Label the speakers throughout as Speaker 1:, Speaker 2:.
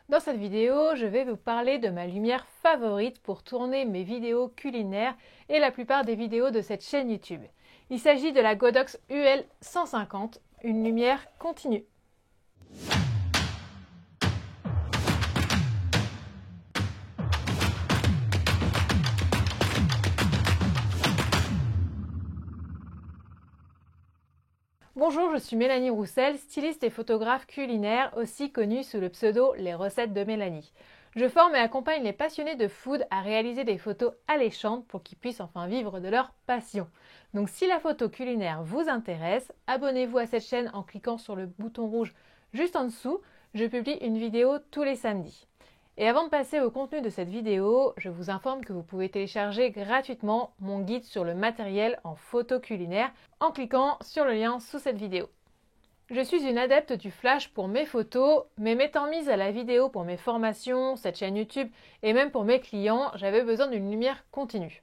Speaker 1: Dans cette vidéo, je vais vous parler de ma lumière favorite pour tourner mes vidéos culinaires et la plupart des vidéos de cette chaîne YouTube. Il s'agit de la Godox UL150, une lumière continue. Bonjour, je suis Mélanie Roussel, styliste et photographe culinaire, aussi connue sous le pseudo Les Recettes de Mélanie. Je forme et accompagne les passionnés de food à réaliser des photos alléchantes pour qu'ils puissent enfin vivre de leur passion. Donc si la photo culinaire vous intéresse, abonnez-vous à cette chaîne en cliquant sur le bouton rouge juste en dessous. Je publie une vidéo tous les samedis. Et avant de passer au contenu de cette vidéo, je vous informe que vous pouvez télécharger gratuitement mon guide sur le matériel en photo culinaire en cliquant sur le lien sous cette vidéo. Je suis une adepte du flash pour mes photos, mais m'étant mise à la vidéo pour mes formations, cette chaîne YouTube et même pour mes clients, j'avais besoin d'une lumière continue.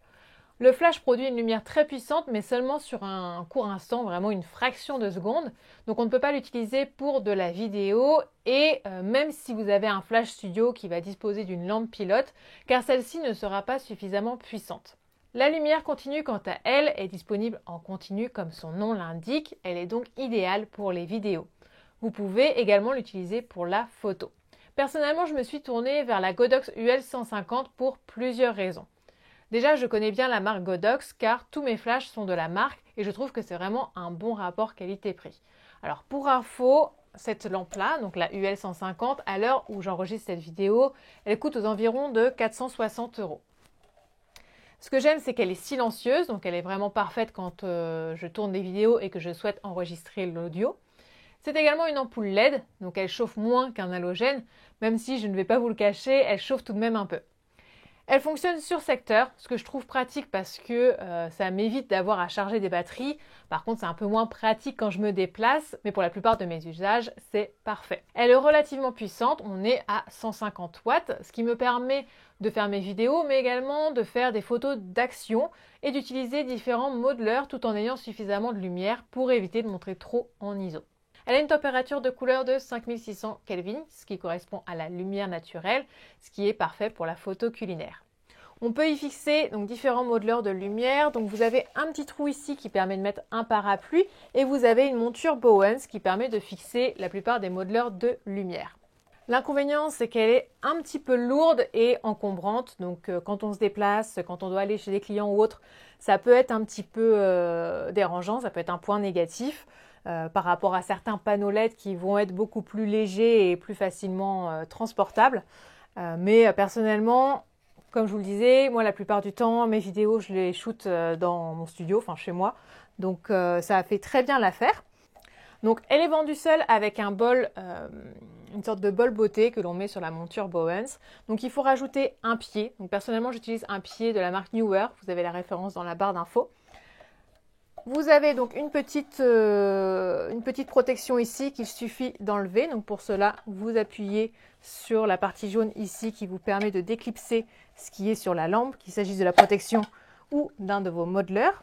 Speaker 1: Le flash produit une lumière très puissante, mais seulement sur un court instant, vraiment une fraction de seconde. Donc on ne peut pas l'utiliser pour de la vidéo et même si vous avez un flash studio qui va disposer d'une lampe pilote, car celle-ci ne sera pas suffisamment puissante. La lumière continue, quant à elle, est disponible en continu comme son nom l'indique. Elle est donc idéale pour les vidéos. Vous pouvez également l'utiliser pour la photo. Personnellement, je me suis tournée vers la Godox UL150 pour plusieurs raisons. Déjà, je connais bien la marque Godox car tous mes flashs sont de la marque et je trouve que c'est vraiment un bon rapport qualité-prix. Alors pour info, cette lampe-là, donc la UL150, à l'heure où j'enregistre cette vidéo, elle coûte aux environs de 460 €. Ce que j'aime, c'est qu'elle est silencieuse, donc elle est vraiment parfaite quand je tourne des vidéos et que je souhaite enregistrer l'audio. C'est également une ampoule LED, donc elle chauffe moins qu'un halogène, même si je ne vais pas vous le cacher, elle chauffe tout de même un peu. Elle fonctionne sur secteur, ce que je trouve pratique parce que ça m'évite d'avoir à charger des batteries. Par contre, c'est un peu moins pratique quand je me déplace, mais pour la plupart de mes usages, c'est parfait. Elle est relativement puissante, on est à 150 watts, ce qui me permet de faire mes vidéos, mais également de faire des photos d'action et d'utiliser différents modeleurs tout en ayant suffisamment de lumière pour éviter de montrer trop en ISO. Elle a une température de couleur de 5600 Kelvin, ce qui correspond à la lumière naturelle, ce qui est parfait pour la photo culinaire. On peut y fixer donc différents modeleurs de lumière. Donc vous avez un petit trou ici qui permet de mettre un parapluie et vous avez une monture Bowens qui permet de fixer la plupart des modeleurs de lumière. L'inconvénient, c'est qu'elle est un petit peu lourde et encombrante. Donc quand on se déplace, quand on doit aller chez des clients ou autres, ça peut être un petit peu dérangeant, ça peut être un point négatif. Par rapport à certains panneaux LED qui vont être beaucoup plus légers et plus facilement transportables. Mais personnellement, comme je vous le disais, moi la plupart du temps, mes vidéos, je les shoot dans mon studio, enfin chez moi. Donc ça a fait très bien l'affaire. Donc elle est vendue seule avec un bol, une sorte de bol beauté que l'on met sur la monture Bowens. Donc il faut rajouter un pied. Donc personnellement, j'utilise un pied de la marque Newer. Vous avez la référence dans la barre d'infos. Vous avez donc une petite protection ici qu'il suffit d'enlever. Donc pour cela, vous appuyez sur la partie jaune ici qui vous permet de déclipser ce qui est sur la lampe, qu'il s'agisse de la protection ou d'un de vos modeleurs.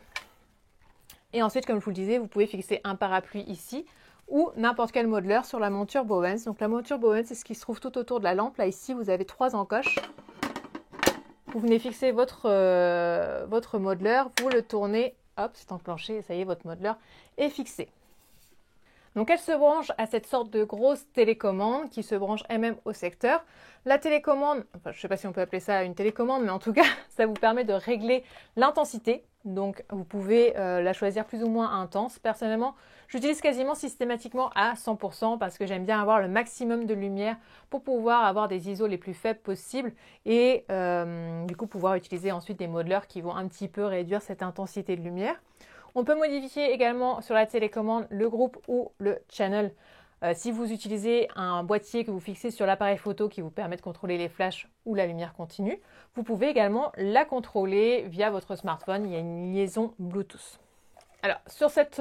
Speaker 1: Et ensuite, comme je vous le disais, vous pouvez fixer un parapluie ici ou n'importe quel modeleur sur la monture Bowens. Donc la monture Bowens, c'est ce qui se trouve tout autour de la lampe. Là ici, vous avez 3 encoches. Vous venez fixer votre modeleur, vous le tournez. Hop, c'est enclenché, ça y est, votre modeleur est fixé. Donc elle se branche à cette sorte de grosse télécommande qui se branche elle-même au secteur. La télécommande, enfin, je ne sais pas si on peut appeler ça une télécommande, mais en tout cas, ça vous permet de régler l'intensité. Donc vous pouvez la choisir plus ou moins intense. Personnellement, j'utilise quasiment systématiquement à 100% parce que j'aime bien avoir le maximum de lumière pour pouvoir avoir des ISO les plus faibles possibles et du coup pouvoir utiliser ensuite des modeleurs qui vont un petit peu réduire cette intensité de lumière. On peut modifier également sur la télécommande le groupe ou le channel. Si vous utilisez un boîtier que vous fixez sur l'appareil photo qui vous permet de contrôler les flashs ou la lumière continue, vous pouvez également la contrôler via votre smartphone. Il y a une liaison Bluetooth. Alors, sur cette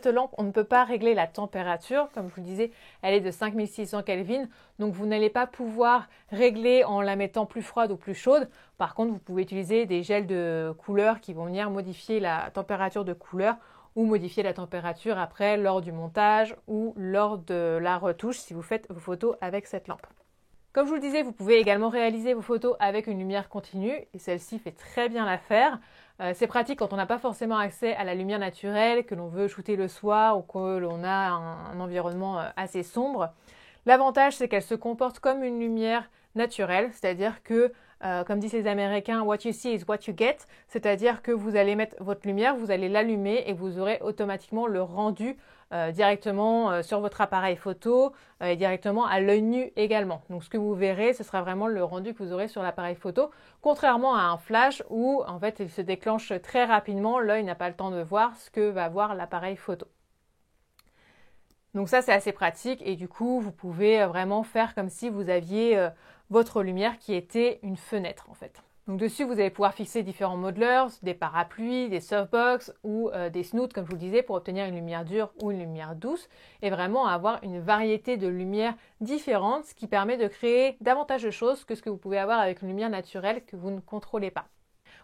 Speaker 1: lampe, on ne peut pas régler la température. Comme je vous le disais, elle est de 5600 Kelvin. Donc, vous n'allez pas pouvoir régler en la mettant plus froide ou plus chaude. Par contre, vous pouvez utiliser des gels de couleur qui vont venir modifier la température de couleur ou modifier la température après lors du montage ou lors de la retouche si vous faites vos photos avec cette lampe. Comme je vous le disais, vous pouvez également réaliser vos photos avec une lumière continue et celle-ci fait très bien l'affaire. C'est pratique quand on n'a pas forcément accès à la lumière naturelle, que l'on veut shooter le soir ou que l'on a un environnement assez sombre. L'avantage, c'est qu'elle se comporte comme une lumière naturelle, c'est-à-dire que, comme disent les Américains, what you see is what you get, c'est-à-dire que vous allez mettre votre lumière, vous allez l'allumer et vous aurez automatiquement le rendu directement sur votre appareil photo et directement à l'œil nu également. Donc ce que vous verrez, ce sera vraiment le rendu que vous aurez sur l'appareil photo, contrairement à un flash où en fait il se déclenche très rapidement, l'œil n'a pas le temps de voir ce que va voir l'appareil photo. Donc ça, c'est assez pratique et du coup, vous pouvez vraiment faire comme si vous aviez votre lumière qui était une fenêtre en fait. Donc dessus, vous allez pouvoir fixer différents modelers, des parapluies, des softbox ou des snoots, comme je vous le disais, pour obtenir une lumière dure ou une lumière douce et vraiment avoir une variété de lumières différentes, ce qui permet de créer davantage de choses que ce que vous pouvez avoir avec une lumière naturelle que vous ne contrôlez pas.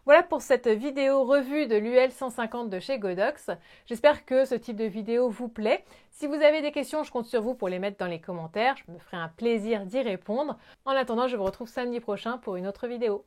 Speaker 1: Voilà pour cette vidéo revue de l'UL 150 de chez Godox. J'espère que ce type de vidéo vous plaît. Si vous avez des questions, je compte sur vous pour les mettre dans les commentaires. Je me ferai un plaisir d'y répondre. En attendant, je vous retrouve samedi prochain pour une autre vidéo.